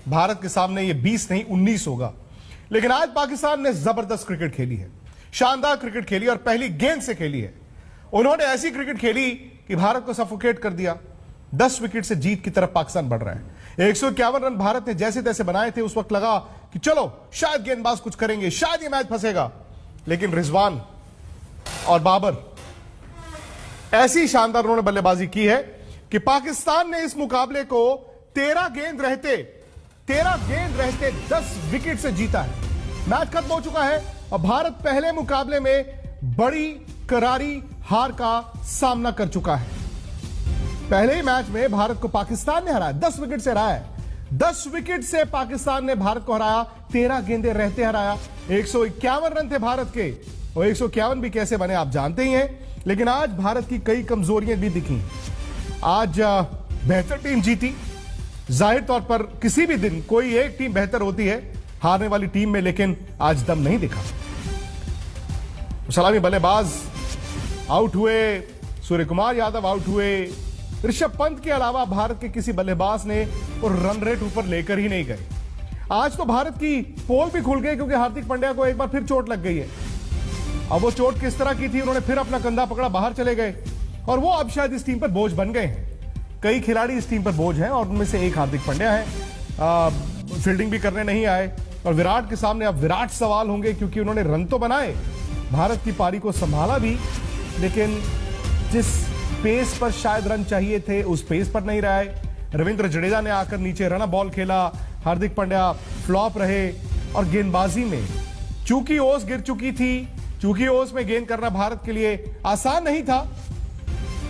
भारत के सामने ये 20 नहीं 19 होगा। लेकिन आज पाकिस्तान ने जबरदस्त क्रिकेट खेली है, शानदार क्रिकेट खेली और पहली गेंद से खेली है। उन्होंने ऐसी क्रिकेट खेली कि भारत को सफोकेट कर दिया। 10 विकेट से जीत की तरफ पाकिस्तान बढ़ रहा है। 151 रन भारत ने जैसे तैसे बनाए थे। उस वक्त लगा कि चलो शायद गेंदबाज कुछ करेंगे, शायद ये मैच फंसेगा। लेकिन रिजवान और बाबर ऐसी शानदार उन्होंने बल्लेबाजी की है कि पाकिस्तान ने इस मुकाबले को 13 गेंद रहते 10 विकेट से जीता है। मैच खत्म हो चुका है और भारत पहले मुकाबले में बड़ी करारी हार का सामना कर चुका है। पहले ही मैच में भारत को पाकिस्तान ने हराया, 10 विकेट से हराया है। 10 विकेट से पाकिस्तान ने भारत को हराया, 13 गेंदें रहते हराया। 151 रन थे भारत के और 151 भी कैसे बने आप जानते ही हैं। लेकिन आज भारत की कई कमजोरियां भी दिखी। आज बेहतर टीम जीती। जाहिर तौर पर किसी भी दिन कोई एक टीम बेहतर होती है हारने वाली टीम में, लेकिन आज दम नहीं दिखा। सलामी बल्लेबाज आउट हुए, सूर्य कुमार यादव आउट हुए। ऋषभ पंत के अलावा भारत के किसी बल्लेबाज ने और रन रेट ऊपर लेकर ही नहीं गए। आज तो भारत की पोल भी खुल गई क्योंकि हार्दिक पांड्या को एक बार फिर चोट लग गई है। अब वो चोट किस तरह की थी, उन्होंने फिर अपना कंधा पकड़ा, बाहर चले गए और वो अब शायद इस टीम पर बोझ बन गए हैं। कई खिलाड़ी इस टीम पर बोझ हैं और उनमें से एक हार्दिक पांड्या है। फील्डिंग भी करने नहीं आए और विराट के सामने अब विराट सवाल होंगे क्योंकि उन्होंने रन तो बनाए, भारत की पारी को संभाला भी, लेकिन जिस पेस पर शायद रन चाहिए थे उस पेस पर नहीं रहे। रविंद्र जडेजा ने आकर नीचे रन बॉल खेला, हार्दिक पांड्या फ्लॉप रहे और गेंदबाजी में चूंकि ओस गिर चुकी थी, चूंकि ओस में गेंद करना भारत के लिए आसान नहीं था।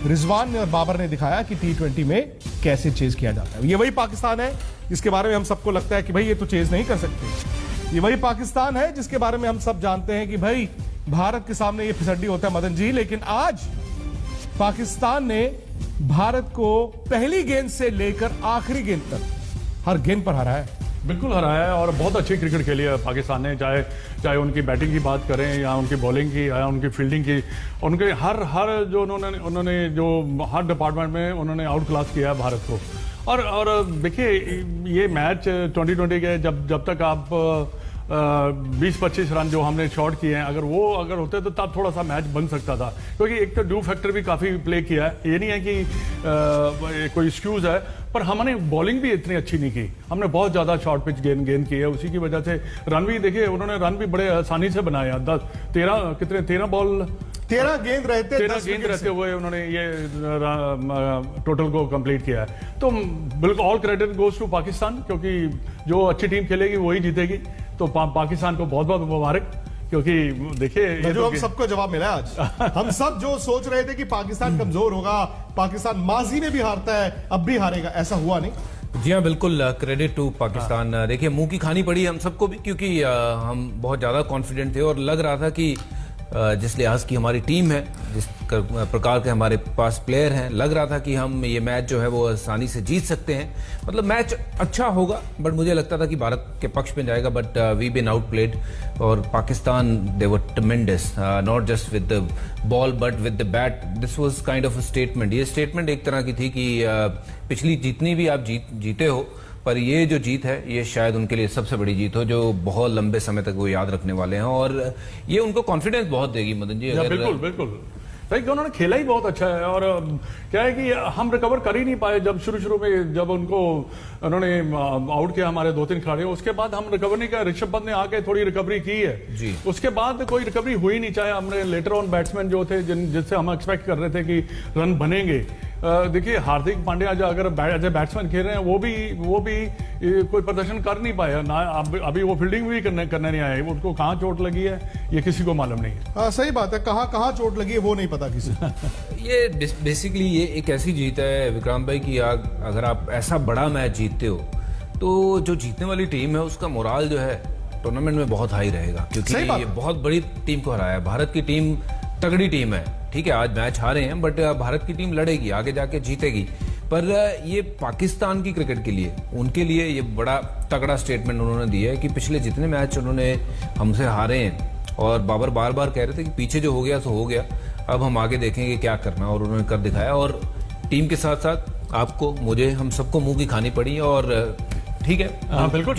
रिजवान ने और बाबर ने दिखाया कि T20 में कैसे चेज किया जाता है। ये वही पाकिस्तान है जिसके बारे में हम सबको लगता है कि भाई ये तो चेज नहीं कर सकते। ये वही पाकिस्तान है जिसके बारे में हम सब जानते हैं कि भाई भारत के सामने ये फिसड्डी होता है मदन जी। लेकिन आज पाकिस्तान ने भारत को पहली गेंद से लेकर आखिरी गेंद तक हर गेंद पर हराया है। बिल्कुल हराया है और बहुत अच्छी क्रिकेट खेली है पाकिस्तान ने। चाहे उनकी बैटिंग की बात करें या उनकी बॉलिंग की या उनकी फील्डिंग की, उनके हर जो उन्होंने जो हर डिपार्टमेंट में उन्होंने आउट क्लास किया है भारत को। और देखिए ये मैच 2020 के जब तक आप 20-25 रन जो हमने शॉट किए हैं, अगर होते तो तब थोड़ा सा मैच बन सकता था, क्योंकि एक तो ड्यू फैक्टर भी काफी प्ले किया है। ये नहीं है कि कोई एक्सक्यूज है, पर हमने बॉलिंग भी इतनी अच्छी नहीं की। हमने बहुत ज्यादा शॉर्ट पिच गेंद की है, उसी की वजह से रन भी देखिए उन्होंने रन भी बड़े आसानी से बनाए। 13 गेंद रहते हुए उन्होंने ये टोटल को कंप्लीट किया है। तो बिल्कुल all credit goes to Pakistan, क्योंकि जो अच्छी टीम खेलेगी वही जीतेगी। तो पाकिस्तान को बहुत बहुत मुबारक, क्योंकि देखिए जो हम सबको जवाब मिला आज। हम सब जो सोच रहे थे कि पाकिस्तान कमजोर होगा, पाकिस्तान माजी में भी हारता है, अब भी हारेगा, ऐसा हुआ नहीं। जी हाँ, बिल्कुल क्रेडिट टू पाकिस्तान। देखिए मुंह की खानी पड़ी हम सबको भी, क्योंकि हम बहुत ज़्यादा कॉन्फिडेंट थे और लग रहा था कि जिस लिहाज की हमारी टीम है, जिस प्रकार के हमारे पास प्लेयर हैं, लग रहा था कि हम ये मैच जो है वो आसानी से जीत सकते हैं। मतलब मैच अच्छा होगा, बट मुझे लगता था कि भारत के पक्ष में जाएगा। But we been outplayed और Pakistan they were tremendous, not just with the ball but with the bat. This was kind of a statement. ये स्टेटमेंट एक तरह की थी कि पिछली जितनी भी आप जीते हो, पर ये जो जीत है ये शायद उनके लिए सबसे बड़ी जीत हो, जो बहुत लंबे समय तक वो याद रखने वाले हैं और ये उनको कॉन्फिडेंस बहुत देगी मदन जी। बिल्कुल सही कि उन्होंने खेला ही बहुत अच्छा है। और क्या है कि हम रिकवर कर ही नहीं पाए जब शुरू में जब उन्होंने आउट किया हमारे 2-3 खिलाड़ी, उसके बाद हम रिकवर नहीं किया। ऋषभ पंत ने आके थोड़ी रिकवरी की है जी, उसके बाद कोई रिकवरी हुई नहीं। चाहे हमने लेटर ऑन बैट्समैन जो थे जिससे हम एक्सपेक्ट कर रहे थे कि रन बनेंगे। देखिए हार्दिक पांड्या जो अगर एज ए बैट्समैन खेल रहे हैं वो भी कोई प्रदर्शन कर नहीं पाया ना। अभी वो फील्डिंग भी करने नहीं आए। उनको कहाँ चोट लगी है ये किसी को मालूम नहीं है। सही बात है, कहाँ चोट लगी है वो नहीं पता किसी ये बेसिकली ये एक ऐसी जीत है विक्रांत भाई की अगर आप ऐसा बड़ा मैच जीतते हो तो जो जीतने वाली टीम है उसका मोराल जो है टूर्नामेंट में बहुत हाई रहेगा, क्योंकि ये बहुत बड़ी टीम को हराया है। भारत की टीम तगड़ी टीम है, ठीक है आज मैच हारे हैं, बट भारत की टीम लड़ेगी, आगे जाके जीतेगी। पर ये पाकिस्तान की क्रिकेट के लिए, उनके लिए ये बड़ा तगड़ा स्टेटमेंट उन्होंने दिया है कि पिछले जितने मैच उन्होंने हमसे हारे हैं और बाबर बार बार कह रहे थे कि पीछे जो हो गया सो हो गया, अब हम आगे देखेंगे क्या करना, और उन्होंने कर दिखाया। और टीम के साथ साथ आपको, मुझे, हम सबको मुंह की खानी पड़ी और ठीक है हाँ, बिल्कुल